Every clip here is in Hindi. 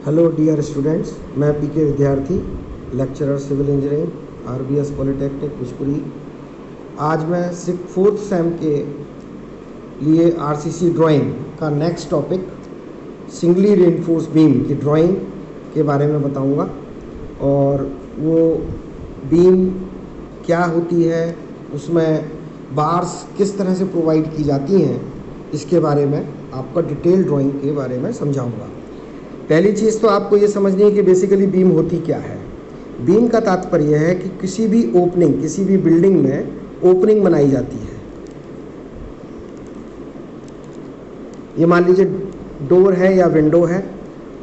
हेलो डियर स्टूडेंट्स, मैं पीके विद्यार्थी, lecturer civil engineering, RBS polytechnic Bishpuri. आज मैं फोर्थ सेम के लिए आरसीसी ड्राइंग का next topic singly reinforce beam की ड्राइंग के बारे में बताऊंगा। और वो बीम क्या होती है, उसमें बार्स किस तरह से प्रोवाइड की जाती हैं, इसके बारे में आपका डिटेल ड्राइंग के बारे में समझाऊंगा। पहली चीज़ तो आपको ये समझनी है कि बेसिकली बीम होती क्या है। बीम का तात्पर्य है कि किसी भी ओपनिंग, किसी भी बिल्डिंग में ओपनिंग बनाई जाती है। ये मान लीजिए डोर है या विंडो है,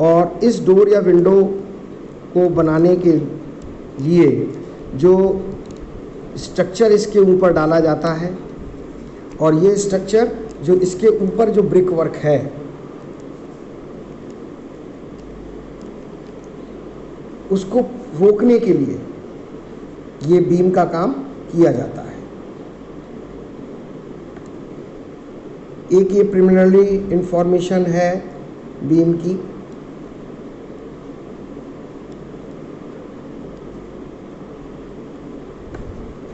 और इस डोर या विंडो को बनाने के लिए जो स्ट्रक्चर इसके ऊपर डाला जाता है, और ये स्ट्रक्चर जो इसके ऊपर जो ब्रिक वर्क है, उसको रोकने के लिए ये बीम का काम किया जाता है। एक ये प्रिलिमिनरी इंफॉर्मेशन है बीम की।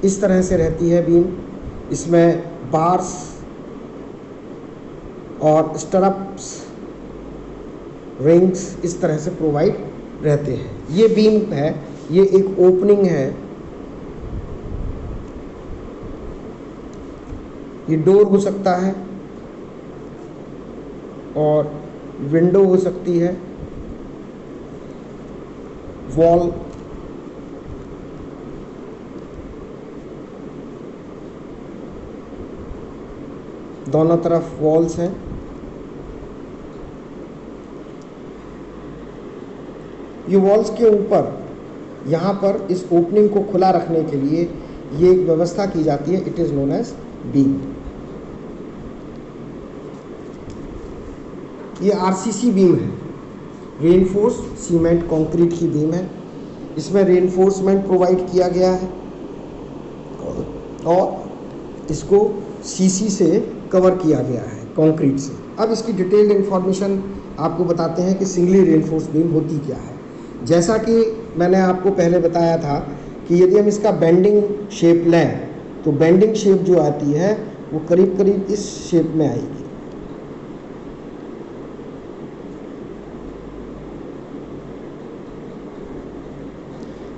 इस तरह से रहती है बीम। इसमें बार्स और स्टरप्स, रिंग्स इस तरह से प्रोवाइड रहते हैं। ये बीम है, ये एक ओपनिंग है। ये डोर हो सकता है और विंडो हो सकती है, वॉल, दोनों तरफ वॉल्स हैं। ये वॉल्स के ऊपर यहाँ पर इस ओपनिंग को खुला रखने के लिए ये एक व्यवस्था की जाती है। It is known as beam. ये आरसीसी बीम है, रेनफोर्स सीमेंट कंक्रीट की बीम है। इसमें रेनफोर्समेंट प्रोवाइड किया गया है और इसको सीसी से कवर किया गया है, कंक्रीट से। अब इसकी डिटेल्ड इंफॉर्मेशन आपको बताते हैं कि सिंगली रेनफोर्स बीम होती क्या है। जैसा कि मैंने आपको पहले बताया था कि यदि हम इसका बेंडिंग शेप लें, तो बेंडिंग शेप जो आती है वो करीब करीब इस शेप में आएगी।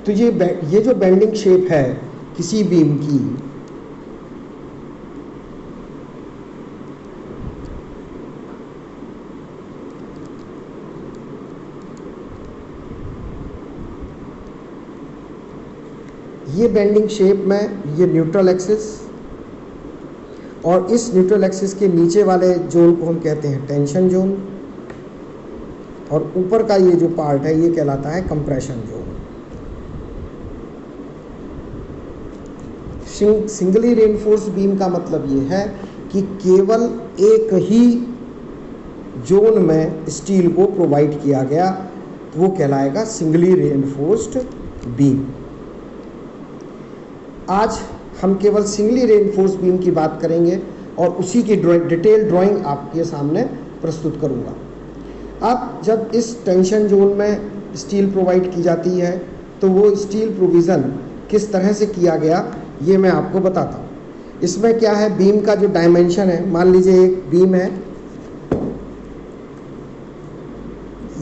तो ये जो बेंडिंग शेप है किसी बीम की, ये बेंडिंग शेप में ये न्यूट्रल एक्सिस, और इस न्यूट्रल एक्सिस के नीचे वाले जोन को हम कहते हैं टेंशन जोन, और ऊपर का ये जो पार्ट है ये कहलाता है compression zone. Singly reinforce beam का मतलब ये है कि केवल एक ही जोन में स्टील को प्रोवाइड किया गया, तो वो कहलाएगा सिंगली रेनफोर्स्ड बीम। आज हम केवल सिंगली रेनफोर्स बीम की बात करेंगे और उसी की डिटेल ड्राइंग आपके सामने प्रस्तुत करूंगा। अब जब इस टेंशन जोन में स्टील प्रोवाइड की जाती है, तो वो स्टील प्रोविज़न किस तरह से किया गया ये मैं आपको बताता हूँ। इसमें क्या है, बीम का जो डायमेंशन है, मान लीजिए एक बीम है।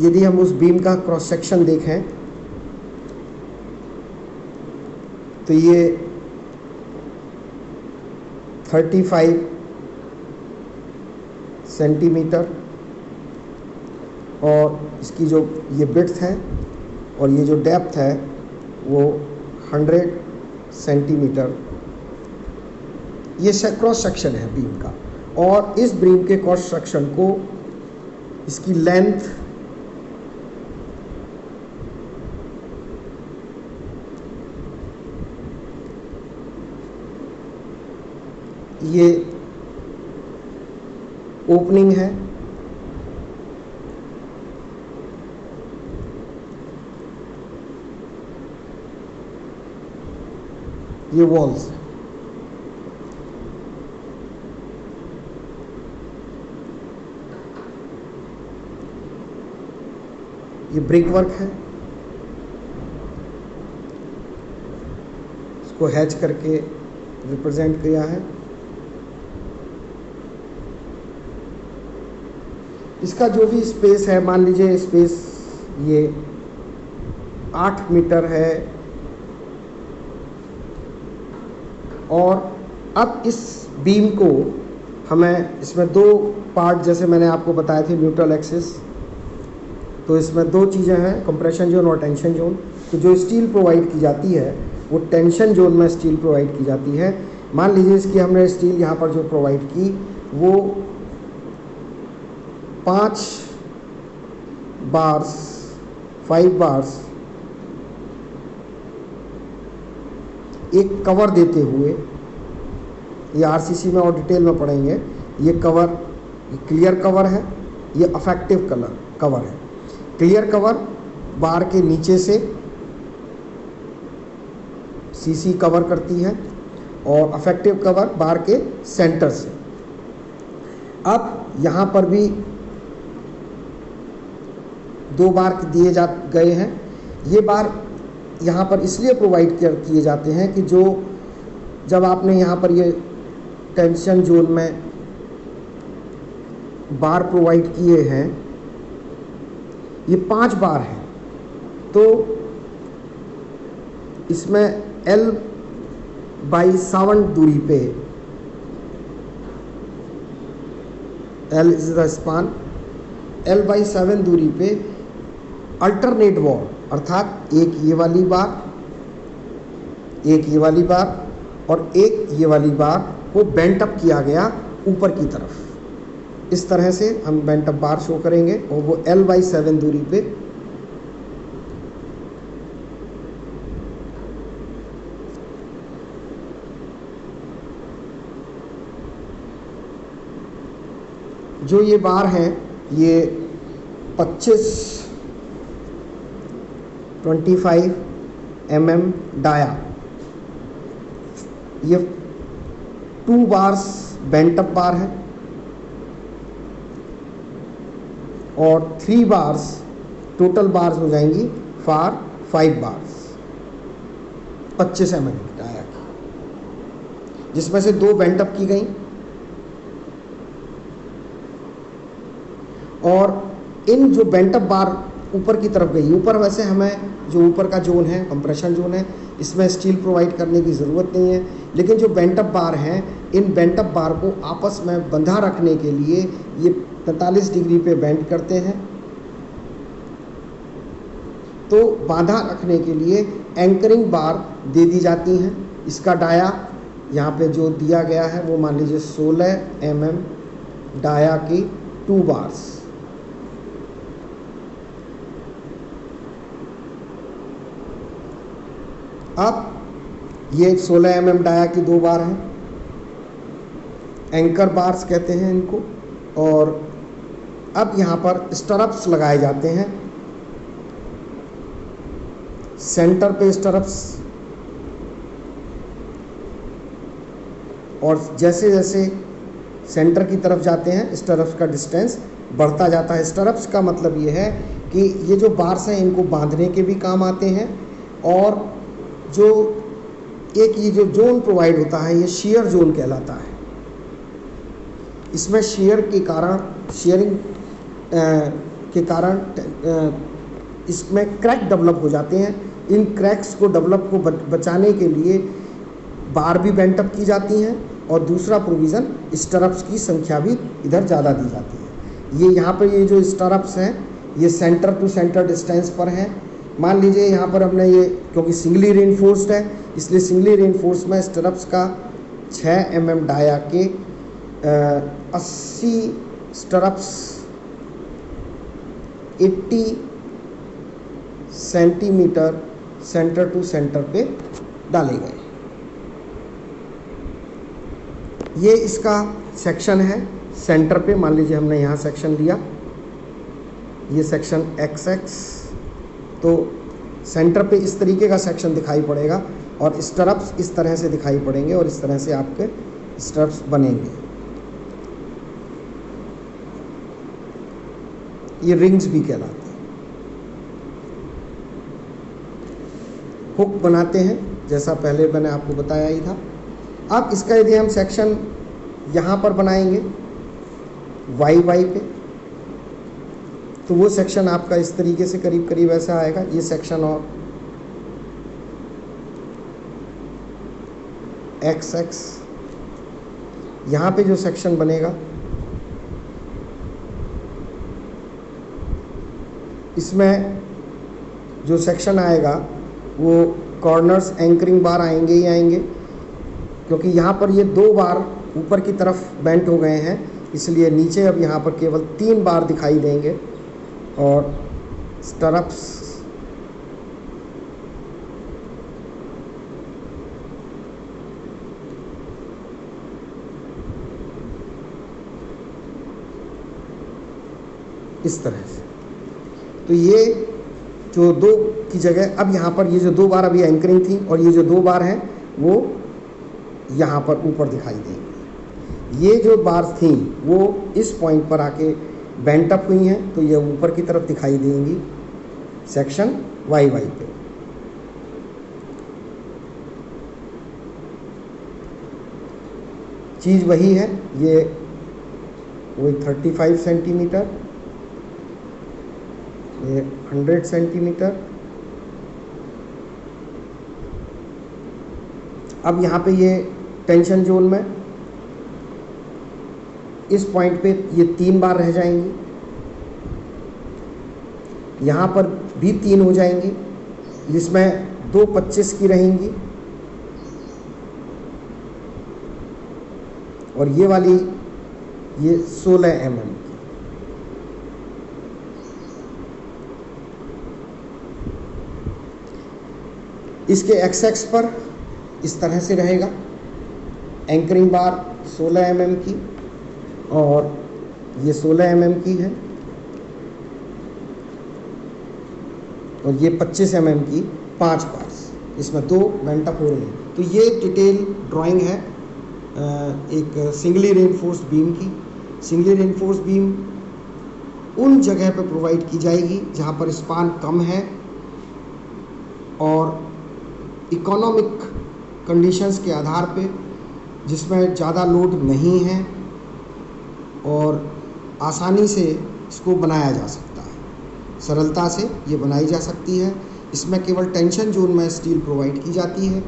यदि हम उस बीम का क्रॉस सेक्शन देखें तो ये 35 सेंटीमीटर, और इसकी जो ये विड्थ है और ये जो डेप्थ है वो 100 सेंटीमीटर ये क्रॉस सेक्शन है बीम का। और इस बीम के क्रॉस सेक्शन को, इसकी लेंथ ये ओपनिंग है, ये वॉल्स है। ये ब्रिक वर्क है, इसको हैच करके रिप्रेजेंट किया है। इसका जो भी स्पेस है, मान लीजिए स्पेस ये 8 मीटर है। और अब इस बीम को हमें इसमें दो पार्ट, जैसे मैंने आपको बताया थे न्यूट्रल एक्सिस, तो इसमें दो चीज़ें हैं, कंप्रेशन जोन और टेंशन जोन। तो जो स्टील प्रोवाइड की जाती है वो टेंशन जोन में स्टील प्रोवाइड की जाती है। मान लीजिए इसकी हमने स्टील यहाँ पर जो प्रोवाइड की वो 5 बार्स 5 बार्स एक कवर देते हुए, ये आरसीसी में और डिटेल में पढ़ेंगे। ये कवर, ये क्लियर कवर है, ये अफेक्टिव कवर है। क्लियर कवर बार के नीचे से सीसी कवर करती है और अफेक्टिव कवर बार के सेंटर से। अब यहाँ पर भी 2 बार दिए गए हैं। ये बार यहाँ पर इसलिए प्रोवाइड किए जाते हैं कि जो जब आपने यहाँ पर ये टेंशन जोन में बार प्रोवाइड किए हैं, ये 5 बार हैं, तो इसमें L/7 दूरी पे, L is the span, L/7 दूरी पे अल्टरनेट वॉल, अर्थात एक ये वाली बार, एक ये वाली बार और एक ये वाली बार को बेंट अप किया गया ऊपर की तरफ। इस तरह से हम बेंट अप बार शो करेंगे और वो L/7 दूरी पे जो ये बार हैं, ये 25 mm डाया, ये 2 बार्स बेंट अप बार है और 3 बार्स टोटल बार्स हो जाएंगी फॉर 5 बार्स 25 mm डाया की, जिसमें से 2 बेंट अप की गई। और इन जो बेंट अप बार ऊपर की तरफ गई, ऊपर वैसे हमें जो ऊपर का जोन है कंप्रेशन जोन है, इसमें स्टील प्रोवाइड करने की ज़रूरत नहीं है, लेकिन जो बेंट अप बार हैं, इन बेंट अप बार को आपस में बंधा रखने के लिए ये 45 डिग्री पे बेंड करते हैं। तो बांधा रखने के लिए एंकरिंग बार दे दी जाती हैं। इसका डाया यहाँ पे जो दिया गया है वो मान लीजिए 16 mm डाया की 2 बार्स। अब ये 16 mm डाया की 2 बार हैं, एंकर बार्स कहते हैं इनको। और अब यहाँ पर स्टरप्स लगाए जाते हैं, सेंटर पे स्टरप्स, और जैसे जैसे सेंटर की तरफ जाते हैं स्टरप्स का डिस्टेंस बढ़ता जाता है। स्टरप्स का मतलब ये है कि ये जो बार्स हैं इनको बांधने के भी काम आते हैं, और जो एक ये जो जोन प्रोवाइड होता है ये शियर जोन कहलाता है। इसमें शियर के कारण, शियरिंग के कारण इसमें क्रैक डेवलप हो जाते हैं। इन क्रैक्स को डेवलप को बचाने के लिए बार भी बेंट अप की जाती हैं, और दूसरा प्रोविज़न स्टरप्स की संख्या भी इधर ज़्यादा दी जाती है। ये यहाँ पर ये जो स्टरप्स हैं ये सेंटर टू सेंटर डिस्टेंस पर हैं। मान लीजिए यहाँ पर हमने ये, क्योंकि सिंगली रेनफोर्स्ड है इसलिए सिंगली रेनफोर्स में स्टरप्स का 6 mm डाया के 80 स्टरप्स 80 सेंटीमीटर सेंटर टू सेंटर पे डाले गए। ये इसका सेक्शन है सेंटर पे। मान लीजिए हमने यहाँ सेक्शन लिया, ये सेक्शन XX, तो सेंटर पे इस तरीके का सेक्शन दिखाई पड़ेगा और स्टरप्स इस तरह से दिखाई पड़ेंगे और इस तरह से आपके स्टरप्स बनेंगे। ये रिंग्स भी कहलाते हैं। हुक बनाते हैं, जैसा पहले मैंने आपको बताया ही था। अब इसका यदि हम सेक्शन यहाँ पर बनाएंगे वाई पे, तो वो सेक्शन आपका इस तरीके से करीब करीब ऐसा आएगा। ये सेक्शन और एक्स यहाँ पे जो सेक्शन बनेगा, इसमें जो सेक्शन आएगा वो कॉर्नर्स एंकरिंग बार आएंगे ही आएंगे, क्योंकि यहाँ पर ये 2 बार ऊपर की तरफ बेंट हो गए हैं, इसलिए नीचे अब यहाँ पर केवल 3 बार दिखाई देंगे। और स्टरप्स इस तरह से। तो ये जो 2 की जगह अब यहाँ पर ये जो 2 बार अभी एंकरिंग थी और ये जो 2 बार हैं वो यहाँ पर ऊपर दिखाई देंगी। ये जो बार थी वो इस पॉइंट पर आके बेंट अप हुई हैं, तो ये ऊपर की तरफ दिखाई देंगी सेक्शन वाई पे। चीज़ वही है, ये वही 35 सेंटीमीटर, ये 100 सेंटीमीटर। अब यहाँ पे ये टेंशन जोन में इस पॉइंट पे ये 3 बार रह जाएंगी, यहाँ पर भी 3 हो जाएंगी, जिसमें 2 25 की रहेंगी और ये वाली ये 16 mm की। इसके एक्स पर इस तरह से रहेगा, एंकरिंग बार 16 mm की और ये 16 mm की है और ये 25 mm की 5 बार्स, इसमें 2 बेंट अप हो रही हैं। तो ये डिटेल ड्राइंग है एक सिंगली रेनफोर्स बीम की। सिंगली रेनफोर्स बीम उन जगह पर प्रोवाइड की जाएगी जहाँ पर स्पान कम है और इकोनॉमिक कंडीशंस के आधार पे, जिसमें ज़्यादा लोड नहीं है और आसानी से इसको बनाया जा सकता है, सरलता से ये बनाई जा सकती है। इसमें केवल टेंशन जोन में स्टील प्रोवाइड की जाती है,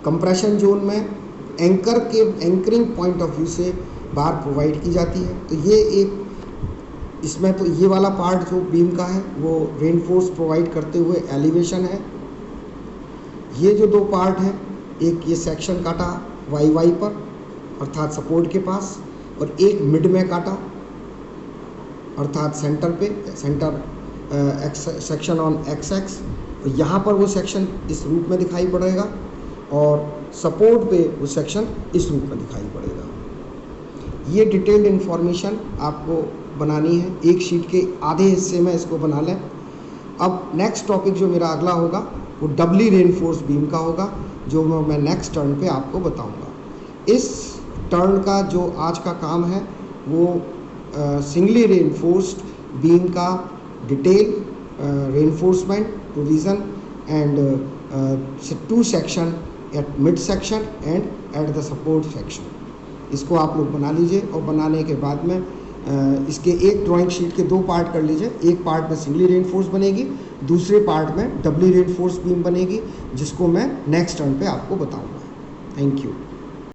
कंप्रेशन जोन में एंकरिंग पॉइंट ऑफ व्यू से बार प्रोवाइड की जाती है। तो ये एक इसमें तो ये वाला पार्ट जो बीम का है वो रेनफोर्स प्रोवाइड करते हुए एलिवेशन है। ये जो 2 पार्ट हैं, एक ये सेक्शन काटा वाई पर अर्थात सपोर्ट के पास, और एक मिड में काटा अर्थात सेंटर पे, सेंटर सेक्शन ऑन एक्स। तो यहाँ पर वो सेक्शन इस रूप में दिखाई पड़ेगा और सपोर्ट पे वो सेक्शन इस रूप में दिखाई पड़ेगा। ये डिटेल्ड इन्फॉर्मेशन आपको बनानी है, एक शीट के आधे हिस्से में इसको बना लें। अब नेक्स्ट टॉपिक जो मेरा अगला होगा वो डबली रेनफोर्स बीम का होगा, जो मैं नेक्स्ट टर्न पे आपको बताऊंगा। इस टर्न का जो आज का काम है वो सिंगली रेनफोर्स्ड बीम का detail reinforcement, provision and 2 section at mid section and at the support section, इसको आप लोग बना लीजिए। और बनाने के बाद में इसके एक ड्राइंग शीट के 2 पार्ट कर लीजिए। एक पार्ट में सिंगली रेनफोर्स बनेगी, दूसरे पार्ट में डबली रेनफोर्स बीम बनेगी, जिसको मैं नेक्स्ट टर्न पे आपको बताऊंगा। Thank you.